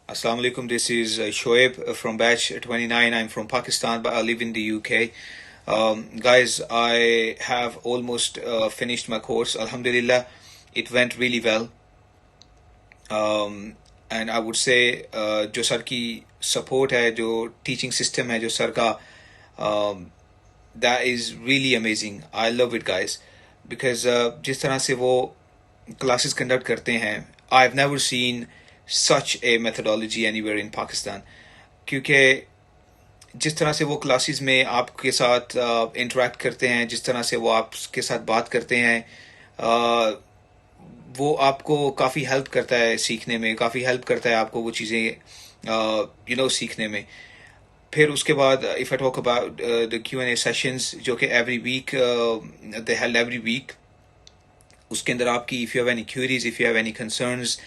Assalamu alaikum. This is Shoaib from batch 29. I'm from Pakistan, but I live in the UK. Guys, I have almost finished my course. Alhamdulillah, it went really well. And I would say जो sir की support है, जो teaching system है, जो sir का that is really amazing. I love it, guys, because जिस तरह से वो classes conduct करते हैं, I've never seen such a methodology anywhere in Pakistan. क्योंकि जिस तरह से वो क्लासेस में आपके साथ इंटरेक्ट करते हैं, जिस तरह से वो आपके साथ बात करते हैं, वो आपको काफ़ी हेल्प करता है सीखने में, काफ़ी हेल्प करता है आपको वो चीज़ें सीखने में. फिर उसके बाद if I talk about the Q&A sessions जो कि every week they held every week, उसके अंदर आपकी if you have any queries, if you have any concerns,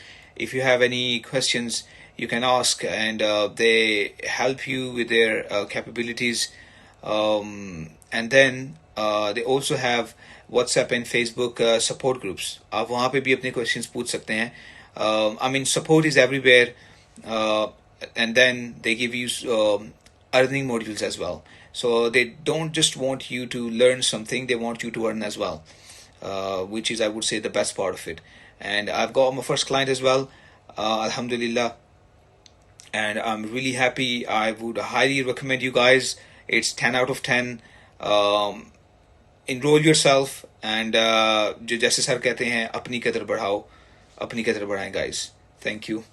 if you have any questions, you can ask, and they help you with their capabilities. And then they also have WhatsApp and Facebook support groups. आप वहाँ पे भी अपने questions पूछ सकते हैं. I mean, support is everywhere, and then they give you earning modules as well. So they don't just want you to learn something; they want you to earn as well, which is, I would say, the best part of it. And I've got my first client as well, alhamdulillah, and I'm really happy. I would highly recommend you guys. It's 10 out of 10. Enroll yourself, and जो जैसे sir कहते हैं, अपनी कदर बढ़ाओ, अपनी कदर बढ़ाएं, guys. Thank you.